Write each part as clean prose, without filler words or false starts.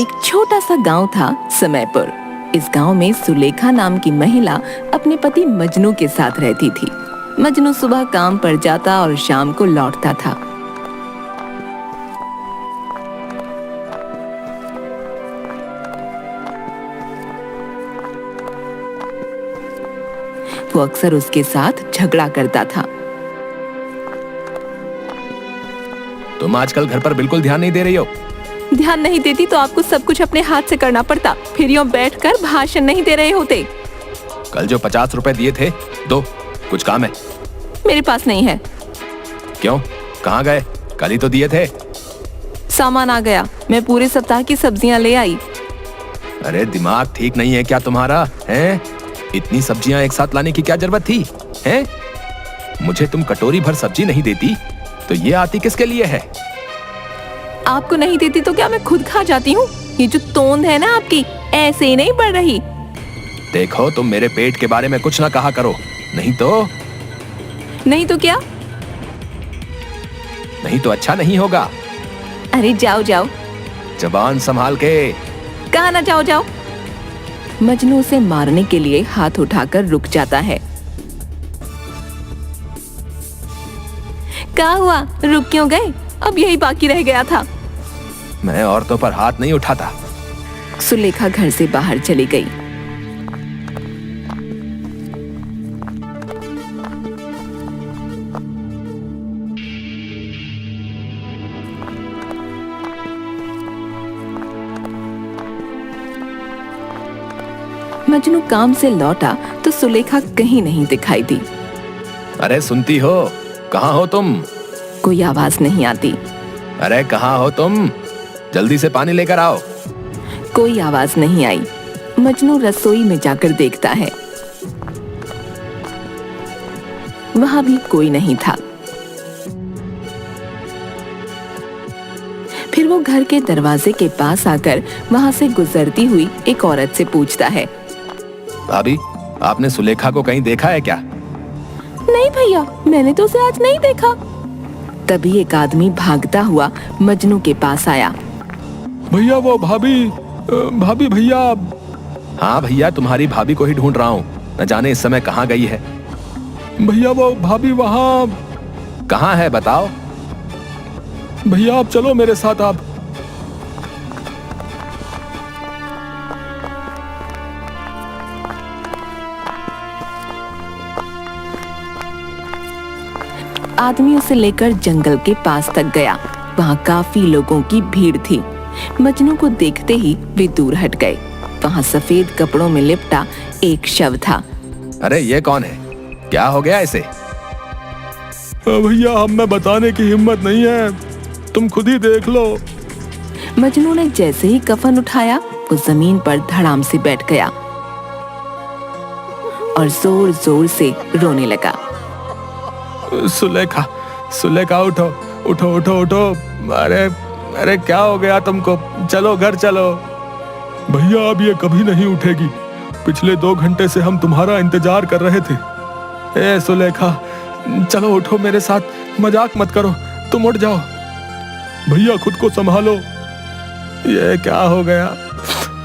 एक छोटा सा गांव था समयपुर। इस गांव में सुलेखा नाम की महिला अपने पति मजनू के साथ रहती थी। मजनू सुबह काम पर जाता और शाम को लौटता था। वो अक्सर उसके साथ झगड़ा करता था। तुम आजकल घर पर बिल्कुल ध्यान नहीं दे रही हो। ध्यान नहीं देती तो आपको सब कुछ अपने हाथ से करना पड़ता, फिर यूं बैठकर भाषण नहीं दे रहे होते। कल जो 50 रुपए दिए थे दो, कुछ काम है। मेरे पास नहीं है। क्यों, कहाँ गए? कल ही तो दिए थे। सामान आ गया, मैं पूरे सप्ताह की सब्जियां ले आई। अरे दिमाग ठीक नहीं है क्या तुम्हारा? हैं? इतनी सब्जियां एक साथ लाने की क्या जरूरत थी? हैं? मुझे तुम कटोरी भर सब्जी नहीं देती तो ये आती किसके लिए है? आपको नहीं देती तो क्या मैं खुद खा जाती हूँ? ये जो तोंद है ना आपकी, ऐसे ही नहीं बढ़ रही। देखो तुम मेरे पेट के बारे में कुछ ना कहा करो, नहीं तो क्या? नहीं तो अच्छा नहीं होगा। अरे जाओ जाओ। जबान संभाल के। कहा ना जाओ जाओ। मजनू उसे मारने के लिए हाथ उठाकर रुक जाता है। क्या हुआ, रुक क्यों गए? अब यही बाकी रह गया था। मैं औरतों पर हाथ नहीं उठाता। सुलेखा घर से बाहर चली गई। मजनू काम से लौटा तो सुलेखा कहीं नहीं दिखाई दी। अरे सुनती हो? कहाँ हो तुम? कोई आवाज नहीं आती। अरे कहाँ हो तुम? जल्दी से पानी लेकर आओ। कोई आवाज नहीं आई। मजनू रसोई में जाकर देखता है, वहां भी कोई नहीं था। फिर वो घर के दरवाजे के पास आकर वहां से गुजरती हुई एक औरत से पूछता है, भाभी, आपने सुलेखा को कहीं देखा है क्या? नहीं भैया, मैंने तो उसे आज नहीं देखा। तभी एक आदमी भागता हुआ मजनू के पास आया। भैया वो भाभी भैया। हाँ भैया, तुम्हारी भाभी को ही ढूंढ रहा हूँ, न जाने इस समय कहाँ गई है। भैया वो भाभी वहाँ। कहाँ है बताओ। भैया आप चलो मेरे साथ। आप आदमी उसे लेकर जंगल के पास तक गया। वहाँ काफी लोगों की भीड़ थी। मजनू को देखते ही वे दूर हट गए। वहाँ सफेद कपड़ों में लिपटा एक शव था। अरे ये कौन है? क्या हो गया इसे? भैया हमें बताने की हिम्मत नहीं है, तुम खुद ही देख लो। मजनू ने जैसे ही कफन उठाया वो जमीन पर धड़ाम से बैठ गया और जोर जोर से रोने लगा। सुलेखा उठो उठो उठो उठो। अरे क्या हो गया तुमको? चलो घर चलो। भैया अब ये कभी नहीं उठेगी। पिछले 2 घंटे से हम तुम्हारा इंतजार कर रहे थे। ए सुलेखा, चलो उठो मेरे साथ, मजाक मत करो, तुम उठ जाओ। भैया खुद को संभालो। ये क्या हो गया?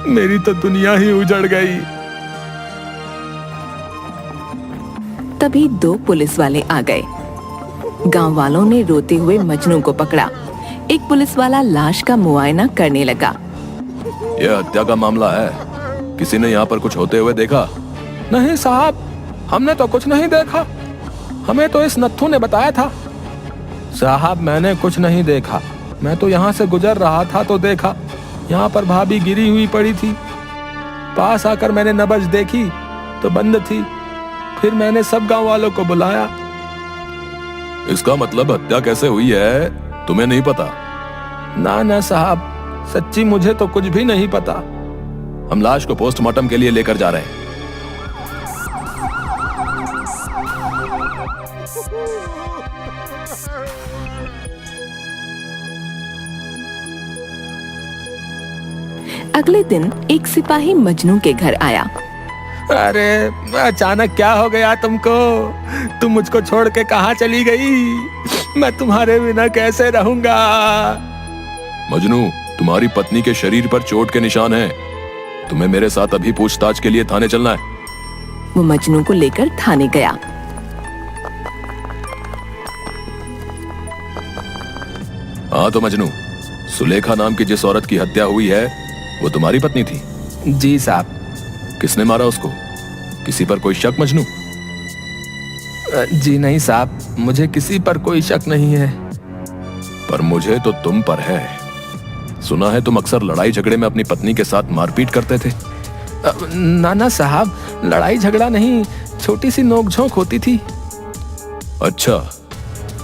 मेरी तो दुनिया ही उजड़ गई। तभी 2 पुलिस वाले आ गए। गांव वालों ने रोते हुए मजनू को पकड़ा। एक पुलिस वाला लाश का मुआयना करने लगा। यह हत्या का मामला है, किसी ने यहाँ पर कुछ होते हुए देखा? नहीं साहब, हमने तो कुछ नहीं देखा, हमें तो इस नत्थू ने बताया था। साहब मैंने कुछ नहीं देखा, मैं तो यहाँ से गुजर रहा था तो देखा, यहाँ पर भाभी गिरी हुई पड़ी थी। पास आकर मैंने नब्ज देखी तो बंद थी, फिर मैंने सब गांव वालों को बुलाया। इसका मतलब हत्या कैसे हुई है तुम्हें नहीं पता? ना साहब, सच्ची मुझे तो कुछ भी नहीं पता। हम लाश को पोस्टमार्टम के लिए लेकर जा रहे हैं। अगले दिन एक सिपाही मजनू के घर आया। अरे अचानक क्या हो गया तुमको? तुम मुझको छोड़ के कहाँ चली गई? मैं तुम्हारे बिना कैसे रहूंगा? मजनू, तुम्हारी पत्नी के शरीर पर चोट के निशान हैं। तुम्हें मेरे साथ अभी पूछताछ के लिए थाने चलना है। वो मजनू को लेकर थाने गया। हाँ तो मजनू, सुलेखा नाम की जिस औरत की हत्या हुई है वो तुम्हारी पत्नी थी? जी साहब। किसने मारा उसको? किसी पर कोई शक मजनू? जी नहीं साहब, मुझे किसी पर कोई शक नहीं है। पर मुझे तो तुम पर है। सुना है तुम अक्सर लड़ाई झगड़े में अपनी पत्नी के साथ मारपीट करते थे। ना साहब, लड़ाई झगड़ा नहीं, छोटी सी नोकझोंक होती थी। अच्छा,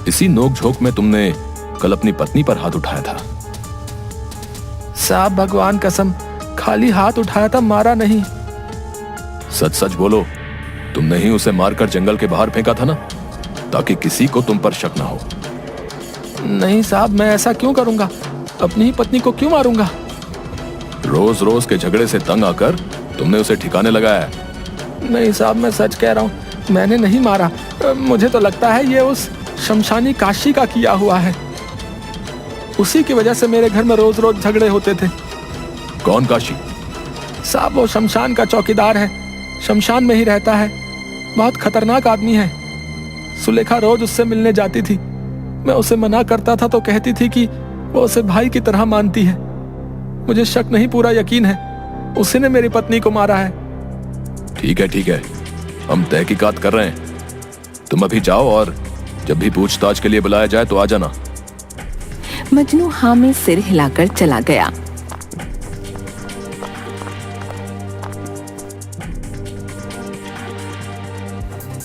इसी नोकझोंक में तुमने कल अपनी पत्नी पर हाथ उठाया था? साहब भगवान कसम, खाली हाथ उठाया था, मारा नहीं। सच सच बोलो, तुमने ही उसे मारकर जंगल के बाहर फेंका था ना, ताकि किसी को तुम पर शक ना हो। नहीं साहब, मैं ऐसा क्यों करूंगा? अपनी ही पत्नी को क्यों मारूंगा? रोज रोज के झगड़े से तंग आकर तुमने उसे ठिकाने लगाया है। नहीं साहब, मैं सच कह रहा हूँ, मैंने नहीं मारा। मुझे तो लगता है ये उस शमशानी काशी का किया हुआ है। उसी की वजह से मेरे घर में रोज रोज झगड़े होते थे। कौन काशी? साहब वो शमशान का चौकीदार है, शमशान में ही रहता है। बहुत खतरनाक आदमी है। सुलेखा रोज उससे मिलने जाती थी। मैं उसे मना करता था तो कहती थी कि वो उसे भाई की तरह मानती है। मुझे शक नहीं, पूरा यकीन है, उसी ने मेरी पत्नी को मारा है। ठीक है, हम तहकीकात कर रहे हैं। तुम अभी जाओ और जब भी पूछताछ के लिए बुलाया जाए तो आ जाना। मजनू हाँ में सिर हिलाकर चला गया।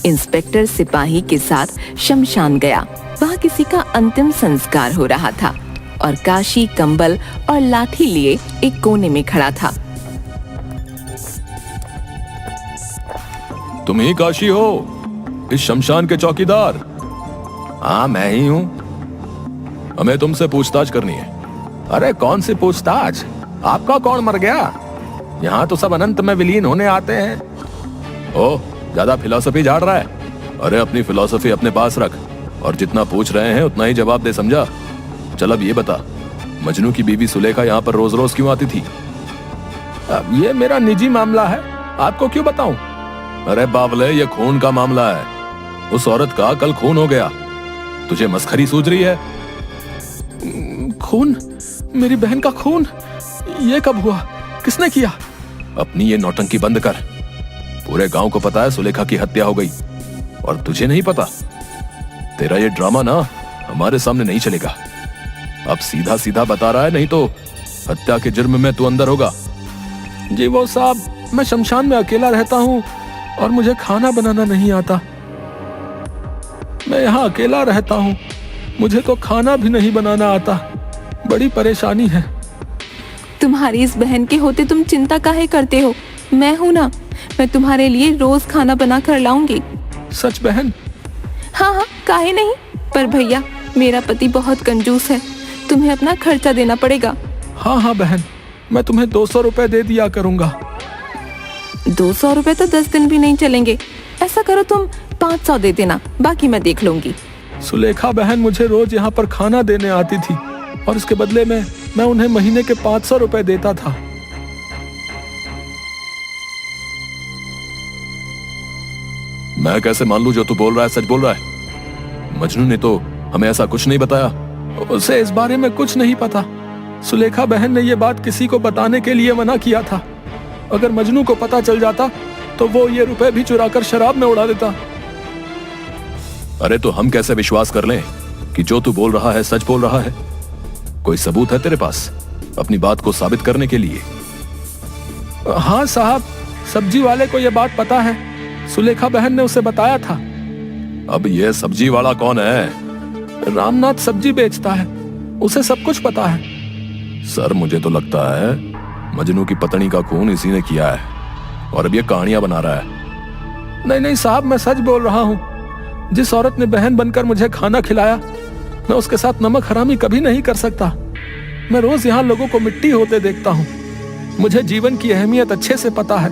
इंस्पेक्टर सिपाही के साथ शमशान गया। वहाँ किसी का अंतिम संस्कार हो रहा था और काशी कंबल और लाठी लिए एक कोने में खड़ा था। तुम ही काशी हो, इस शमशान के चौकीदार? हाँ मैं ही हूँ। हमें तुमसे पूछताछ करनी है। अरे कौन सी पूछताछ? आपका कौन मर गया? यहाँ तो सब अनंत में विलीन होने आते हैं। ओ, ज्यादा फिलॉसफी झाड़ रहा है? अरे अपनी फिलॉसफी अपने पास रख और जितना पूछ रहे हैं उतना ही जवाब दे, समझा? चल अब ये बता, मजनू की बीवी सुलेखा यहाँ पर रोज रोज क्यों आती थी? अब ये मेरा निजी मामला है, आपको क्यों बताऊं? अरे बावले, ये खून का मामला है। उस औरत का कल खून हो गया, तुझे मस्खरी सूझ रही है? खून? मेरी बहन का खून? ये कब हुआ? किसने किया? अपनी ये नौटंकी बंद कर। पूरे गांव को पता है सुलेखा की हत्या हो गई और तुझे नहीं पता। तेरा ये ड्रामा ना हमारे सामने नहीं चलेगा। अब सीधा सीधा बता रहा है, नहीं तो हत्या के जुर्म में तू अंदर होगा। जी वो साहब, मैं शमशान में अकेला रहता हूँ और मुझे खाना बनाना नहीं आता। मैं यहाँ अकेला रहता हूँ, मुझे तो खाना भी नहीं बनाना आता। बड़ी परेशानी है। तुम्हारी इस बहन के होते तुम चिंता काहे करते हो? मैं हूं ना, मैं तुम्हारे लिए रोज खाना बना कर लाऊंगी। सच बहन? हाँ, काहे नहीं। पर भैया, मेरा पति बहुत कंजूस है, तुम्हें अपना खर्चा देना पड़ेगा। हाँ बहन, मैं तुम्हें 200 रुपए दे दिया करूंगा। 200 रुपए तो 10 दिन भी नहीं चलेंगे। ऐसा करो तुम 500 दे देना, बाकी मैं देख लूंगी। सुलेखा बहन मुझे रोज यहाँ पर खाना देने आती थी और इसके बदले में मैं उन्हें महीने के 500 रुपए देता था। मैं कैसे मान लूं जो तू बोल रहा है सच बोल रहा है? मजनू ने तो हमें ऐसा कुछ नहीं बताया। उसे इस बारे में कुछ नहीं पता। सुलेखा बहन ने ये बात किसी को बताने के लिए मना किया था। अगर मजनू को पता चल जाता तो वो ये रुपए भी चुराकर शराब में उड़ा देता। अरे तो हम कैसे विश्वास कर लें कि जो तू बोल रहा है सच बोल रहा है? कोई सबूत है तेरे पास अपनी बात को साबित करने के लिए? हाँ साहब, सब्जी वाले को यह बात पता है। सुलेखा बहन ने उसे बताया था। अब ये सब्जी वाला कौन है? रामनाथ सब्जी बेचता है, उसे सब कुछ पता है। सर मुझे तो लगता है मजनू की पत्नी का खून इसी ने किया है और अब ये कहानियां बना रहा है। नहीं साहब, मैं सच बोल रहा हूँ। जिस औरत ने बहन बनकर मुझे खाना खिलाया, मैं उसके साथ नमक हरामी कभी नहीं कर सकता। मैं रोज यहाँ लोगों को मिट्टी होते देखता हूँ। मुझे जीवन की अहमियत अच्छे से पता है।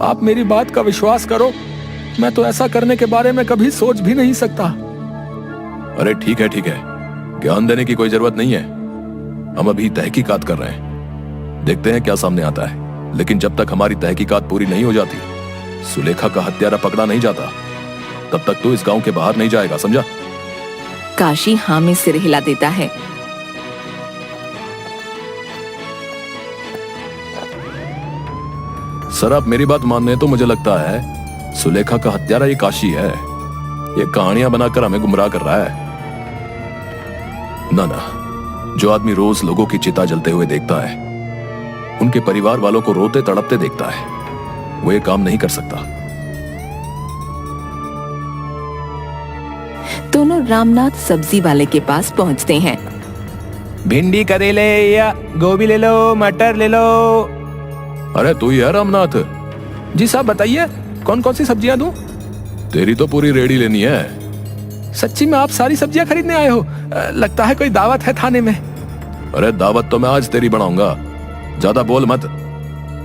आप मेरी बात का विश्वास करो, मैं तो ऐसा करने के बारे में कभी सोच भी नहीं सकता। अरे ठीक है, ज्ञान देने की कोई जरूरत नहीं है। हम अभी तहकीकात कर रहे हैं, देखते हैं क्या सामने आता है। लेकिन जब तक हमारी तहकीकात पूरी नहीं हो जाती, सुलेखा का हत्यारा पकड़ा नहीं जाता, तब तक तू इस गांव के बाहर नहीं जाएगा, समझा? काशी हाँ में सिर हिला देता है। सर, आप मेरी बात मान रहे तो मुझे लगता है सुलेखा का हत्यारा ये काशी है। ये कहानियां बनाकर हमें गुमराह कर रहा है। ना, जो आदमी रोज लोगों की चिता जलते हुए देखता है, उनके परिवार वालों को रोते तड़पते देखता है, वो ये काम नहीं कर सकता। दोनों रामनाथ सब्जी वाले के पास पहुंचते हैं। भिंडी, करेले या गोभी ले लो, मटर ले लो। अरे तू ही है रामनाथ? जी साहब, बताइए कौन कौन सी सब्जियां दूं? तेरी तो पूरी रेडी लेनी है। सच्ची में आप सारी सब्जियां खरीदने आए हो? लगता है कोई दावत है थाने में। अरे दावत तो मैं आज तेरी बनाऊंगा, ज्यादा बोल मत।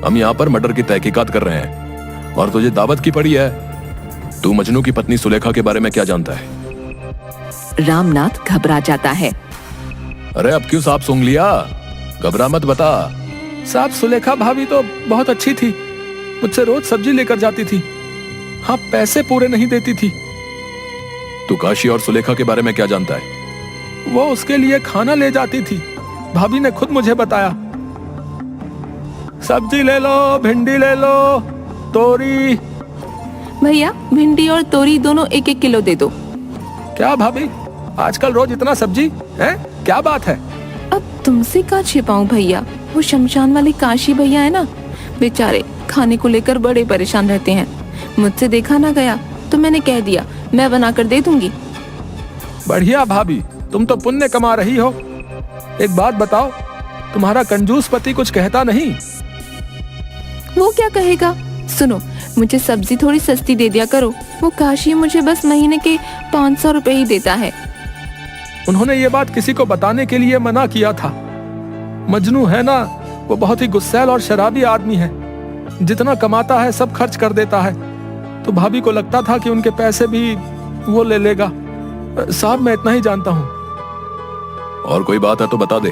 हम यहाँ पर मटर की तहकीकात कर रहे हैं और तुझे दावत की पड़ी है। तू मजनू की पत्नी सुलेखा के बारे में क्या जानता है? रामनाथ घबरा जाता है। अरे अब क्यों सांप सूंघ लिया? घबरा मत, बता। साहब, सुलेखा भाभी तो बहुत अच्छी थी, मुझसे रोज सब्जी लेकर जाती थी। हाँ, पैसे पूरे नहीं देती थी। तू काशी और सुलेखा के बारे में क्या जानता है? वो उसके लिए खाना ले जाती थी, भाभी ने खुद मुझे बताया। सब्जी ले लो, भिंडी ले लो, तोरी। भैया, भिंडी और तोरी दोनों 1-1 किलो दे दो। क्या भाभी, आजकल रोज इतना सब्जी है? क्या बात है? अब तुमसे क्या छिपाऊं भैया, वो शमशान वाले काशी भैया है ना, बेचारे खाने को लेकर बड़े परेशान रहते हैं। मुझसे देखा ना गया तो मैंने कह दिया मैं बनाकर दे दूंगी। बढ़िया भाभी, तुम तो पुण्य कमा रही हो। एक बात बताओ, तुम्हारा कंजूस पति कुछ कहता नहीं? वो क्या कहेगा? सुनो, मुझे सब्जी थोड़ी सस्ती दे दिया करो। वो काशी मुझे बस महीने के 500 रुपए ही देता है। उन्होंने ये बात किसी को बताने के लिए मना किया था। मजनू है ना, वो बहुत ही गुस्सैल और शराबी आदमी है। जितना कमाता है सब खर्च कर देता है। तो भाभी को लगता था कि उनके पैसे भी वो ले लेगा। साहब, मैं इतना ही जानता हूँ। और कोई बात है तो बता दे।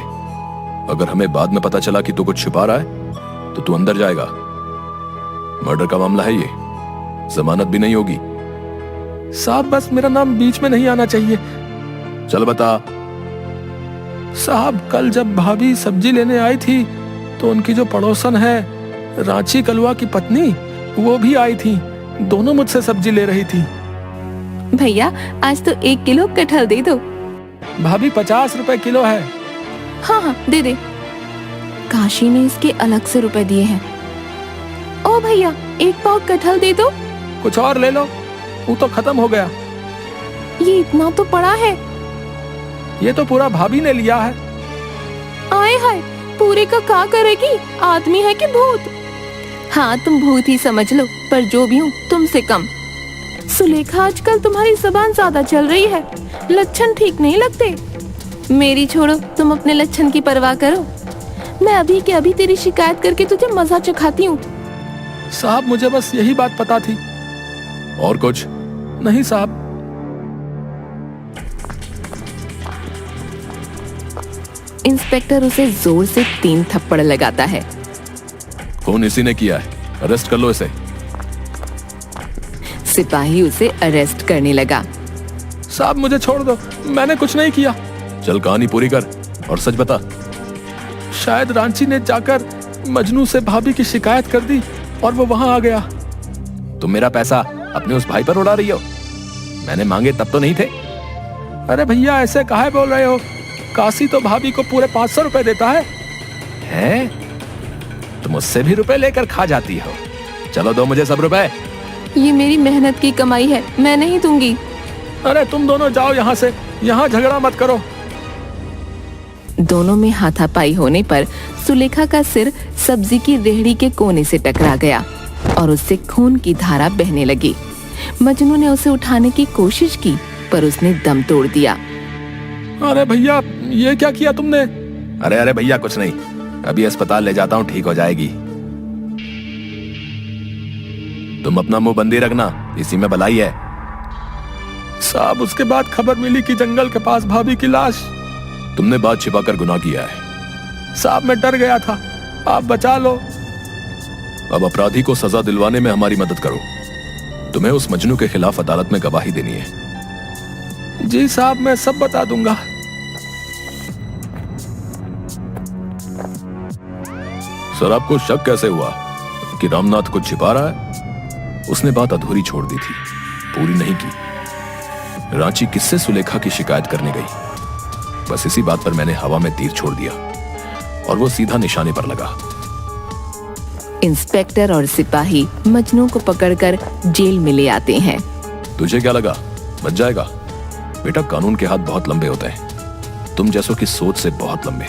अगर हमें बाद में पता चला कि तू कुछ छुपा रहा है तो तू अंदर जाएगा। मर्डर का मामला है ये, जमानत भी नहीं होगी। साहब, बस मेरा नाम बीच में नहीं आना चाहिए। चल बता। साहब, कल जब भाभी सब्जी लेने आई थी तो उनकी जो पड़ोसन है, रांची कलवा की पत्नी, वो भी आई थी। दोनों मुझसे सब्जी ले रही थी। भैया, आज तो 1 किलो कटहल दे दो। भाभी, 50 रुपए किलो है। हाँ, दे दे। काशी ने इसके अलग से रुपए दिए हैं। ओ भैया, 1 पाव कटहल दे दो। कुछ और ले लो, वो तो खत्म हो गया। ये इतना तो पड़ा है। ये तो पूरा भाभी ने लिया है। आए हाय, पूरे का क्या करेगी? आदमी है कि भूत? हाँ, तुम भूत ही समझ लो, पर जो भी हूँ तुमसे कम। सुलेखा, आजकल तुम्हारी जुबान ज्यादा चल रही है, लक्षण ठीक नहीं लगते। मेरी छोड़ो, तुम अपने लक्षण की परवाह करो। मैं अभी के अभी तेरी शिकायत करके तुझे मजा चखाती हूँ। साहब, मुझे बस यही बात पता थी। और कुछ नहीं साहब। इंस्पेक्टर उसे जोर से 3 थप्पड़ लगाता है। खून इसी ने किया है, अरेस्ट कर लो इसे। सिपाही उसे अरेस्ट करने लगा। साहब, मुझे छोड़ दो, मैंने कुछ नहीं किया। चल कहानी पूरी कर और सच बता। शायद रांची ने जाकर मजनू से भाभी की शिकायत कर दी और वो वहां आ गया। तुम मेरा पैसा अपने उस भाई पर उड़ा रही हो? मैंने मांगे तब तो नहीं थे। अरे भैया, ऐसे काहे बोल रहे हो? काशी तो भाभी को पूरे 500 रुपए देता है। हैं? तुम उससे भी रुपए लेकर खा जाती हो। चलो दो मुझे सब रुपए। ये मेरी मेहनत की कमाई है, मैं नहीं दूंगी। अरे तुम दोनों जाओ यहाँ से, यहाँ झगड़ा मत करो। दोनों में हाथापाई होने पर सुलेखा का सिर सब्जी की रेहड़ी के कोने से टकरा गया और उससे खून की धारा बहने लगी। मजनू ने उसे उठाने की कोशिश की पर उसने दम तोड़ दिया। अरे भैया, ये क्या किया तुमने? अरे भैया, कुछ नहीं, अभी अस्पताल ले जाता हूँ, ठीक हो जाएगी। तुम अपना मुंह बंदी रखना, इसी में भलाई है। साहब, उसके बाद खबर मिली कि जंगल के पास भाभी की लाश। तुमने बात छिपाकर गुनाह किया है। साहब मैं डर गया था, आप बचा लो। अब अपराधी को सजा दिलवाने में हमारी मदद करो। तुम्हें उस मजनू के खिलाफ अदालत में गवाही देनी है। जी साहब, मैं सब बता दूंगा। सर, आपको शक कैसे हुआ कि रामनाथ कुछ छिपा रहा है? उसने बात अधूरी छोड़ दी थी, पूरी नहीं की। रांची किससे सुलेखा की शिकायत करने गई? बस इसी बात पर मैंने हवा में तीर छोड़ दिया और वो सीधा निशाने पर लगा। इंस्पेक्टर और सिपाही मजनू को पकड़कर जेल में ले आते हैं। तुझे क्या लगा बच जाएगा? बेटा, कानून के हाथ बहुत लंबे होते हैं, तुम जैसों की सोच से बहुत लंबे।